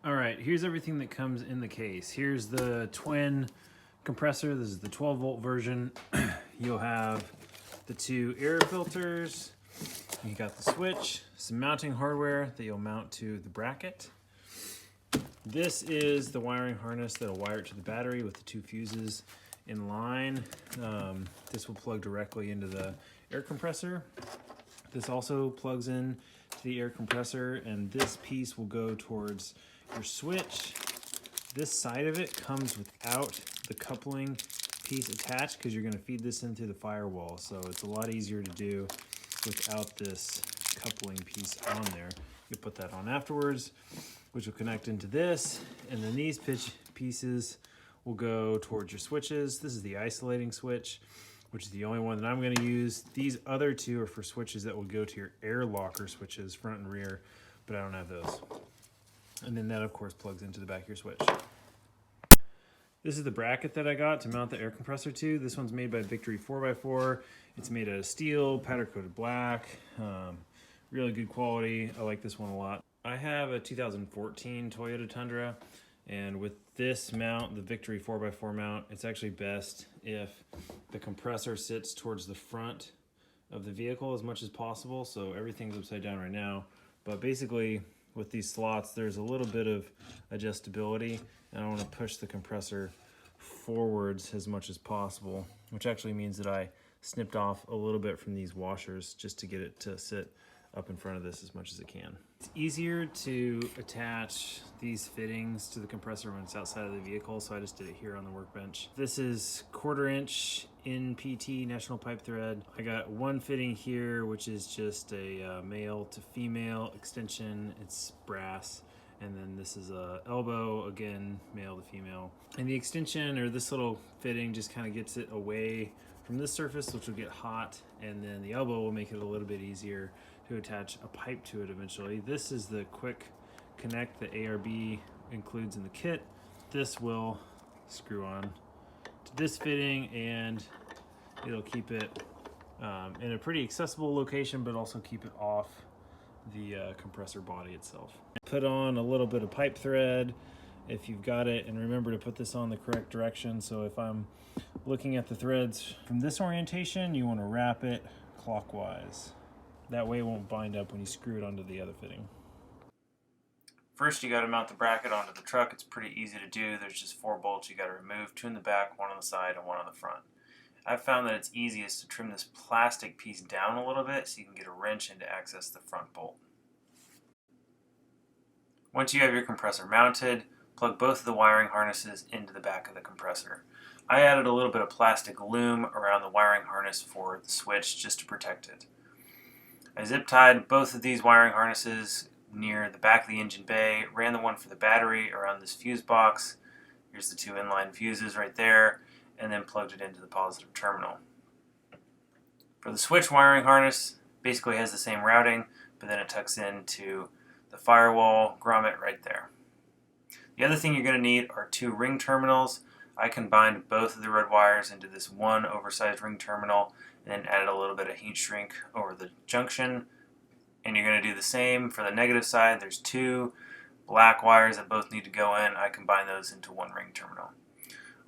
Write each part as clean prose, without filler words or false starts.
All right, here's everything that comes in the case. Here's the twin compressor. This is the 12-volt version. You'll have the two air filters. You got the switch, some mounting hardware that you'll mount to the bracket. This is the wiring harness that'll wire it to the battery with the two fuses in line. This will plug directly into the air compressor. This also plugs in to the air compressor, and this piece will go towards your switch. This side of it comes without the coupling piece attached because you're going to feed this in through the firewall, so it's a lot easier to do without this coupling piece on there. You put that on afterwards, which will connect into this, and then these pieces will go towards your switches. This is the isolating switch, which is the only one that I'm going to use. These other two are for switches that will go to your air locker switches, front and rear, but I don't have those. And then that, of course, plugs into the back of your switch. This is the bracket that I got to mount the air compressor to. This one's made by Victory 4x4. It's made out of steel, powder coated black, really good quality. I like this one a lot. I have a 2014 Toyota Tundra, and with this mount, the Victory 4x4 mount, it's actually best if the compressor sits towards the front of the vehicle as much as possible. So everything's upside down right now, but basically with these slots, there's a little bit of adjustability, and I want to push the compressor forwards as much as possible, which actually means that I snipped off a little bit from these washers just to get it to sit up in front of this as much as it can. It's easier to attach these fittings to the compressor when it's outside of the vehicle, so I just did it here on the workbench. This is 1/4 inch NPT National Pipe Thread. I got one fitting here, which is just a male to female extension. It's brass. And then this is a elbow, again, male to female. And the extension, or this little fitting, just kind of gets it away from this surface, which will get hot, and then the elbow will make it a little bit easier to attach a pipe to it eventually. This is the quick connect that ARB includes in the kit. This will screw on to this fitting, and it'll keep it in a pretty accessible location, but also keep it off the compressor body itself. Put on a little bit of pipe thread if you've got it, and remember to put this on the correct direction. So if I'm looking at the threads from this orientation, you want to wrap it clockwise. That way it won't bind up when you screw it onto the other fitting. First, you got to mount the bracket onto the truck. It's pretty easy to do. There's just 4 bolts you got to remove, 2 in the back, 1 on the side, and 1 on the front. I've found that it's easiest to trim this plastic piece down a little bit so you can get a wrench in to access the front bolt. Once you have your compressor mounted, plug both of the wiring harnesses into the back of the compressor. I added a little bit of plastic loom around the wiring harness for the switch just to protect it. I zip tied both of these wiring harnesses near the back of the engine bay, ran the one for the battery around this fuse box. Here's the 2 inline fuses right there, and then plugged it into the positive terminal. For the switch wiring harness, basically has the same routing, but then it tucks into the firewall grommet right there. The other thing you're going to need are 2 ring terminals. I combined both of the red wires into this one oversized ring terminal and then added a little bit of heat shrink over the junction. And you're going to do the same for the negative side. There's 2 black wires that both need to go in. I combine those into 1 ring terminal.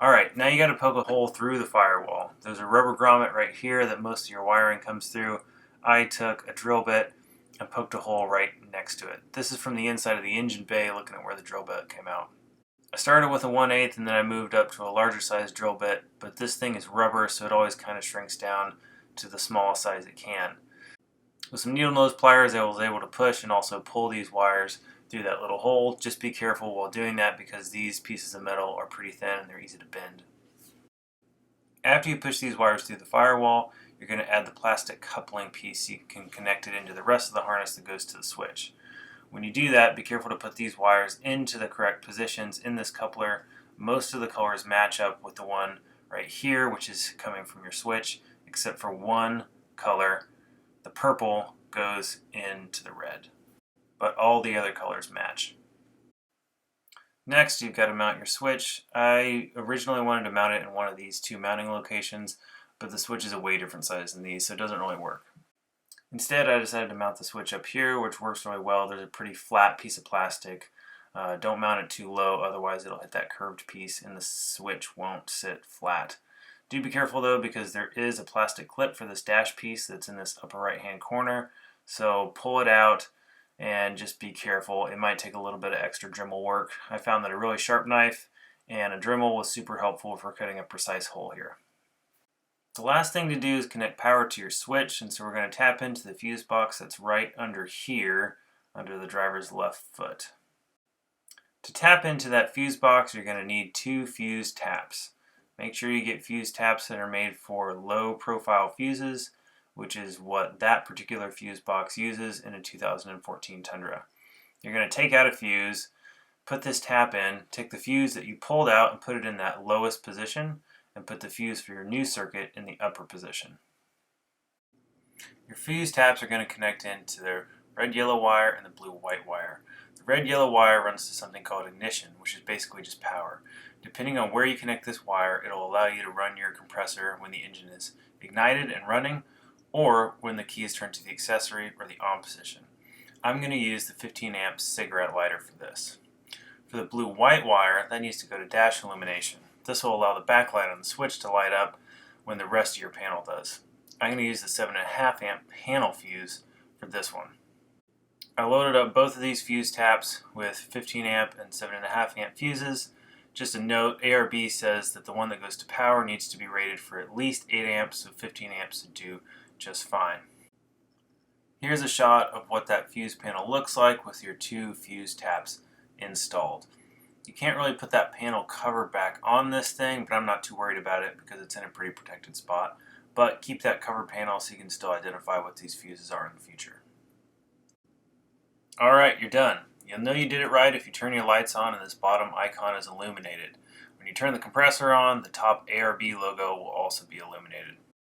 Alright, now you got to poke a hole through the firewall. There's a rubber grommet right here that most of your wiring comes through. I took a drill bit and poked a hole right next to it. This is from the inside of the engine bay, looking at where the drill bit came out. I started with a 1/8 and then I moved up to a larger size drill bit, but this thing is rubber, so it always kind of shrinks down to the smallest size it can. With some needle nose pliers, I was able to push and also pull these wires through that little hole. Just be careful while doing that because these pieces of metal are pretty thin and they're easy to bend. After you push these wires through the firewall, you're going to add the plastic coupling piece so you can connect it into the rest of the harness that goes to the switch. When you do that, be careful to put these wires into the correct positions in this coupler. Most of the colors match up with the one right here, which is coming from your switch, except for one color. The purple goes into the red, but all the other colors match. Next, you've got to mount your switch. I originally wanted to mount it in one of these 2 mounting locations, but the switch is a way different size than these, so it doesn't really work. Instead, I decided to mount the switch up here, which works really well. There's a pretty flat piece of plastic Don't mount it too low, otherwise it'll hit that curved piece and the switch won't sit flat. Do be careful though, because there is a plastic clip for this dash piece that's in this upper right hand corner. So pull it out and just be careful. It might take a little bit of extra Dremel work. I found that a really sharp knife and a Dremel was super helpful for cutting a precise hole here. The last thing to do is connect power to your switch, and so we're going to tap into the fuse box that's right under here, under the driver's left foot. To tap into that fuse box, you're going to need 2 fuse taps. Make sure you get fuse taps that are made for low profile fuses, which is what that particular fuse box uses in a 2014 Tundra. You're going to take out a fuse, put this tap in, take the fuse that you pulled out and put it in that lowest position, and put the fuse for your new circuit in the upper position. Your fuse taps are going to connect into the red-yellow wire and the blue-white wire. The red-yellow wire runs to something called ignition, which is basically just power. Depending on where you connect this wire, it will allow you to run your compressor when the engine is ignited and running, or when the key is turned to the accessory or the on position. I'm going to use the 15 amp cigarette lighter for this. For the blue-white wire, that needs to go to dash illumination. This will allow the backlight on the switch to light up when the rest of your panel does. I'm going to use the 7.5 amp panel fuse for this one. I loaded up both of these fuse taps with 15 amp and 7.5 amp fuses. Just a note, ARB says that the one that goes to power needs to be rated for at least 8 amps, so 15 amps to do just fine. Here's a shot of what that fuse panel looks like with your 2 fuse taps installed. You can't really put that panel cover back on this thing, but I'm not too worried about it because it's in a pretty protected spot. But keep that cover panel so you can still identify what these fuses are in the future. Alright, you're done. You'll know you did it right if you turn your lights on and this bottom icon is illuminated. When you turn the compressor on, the top ARB logo will also be illuminated.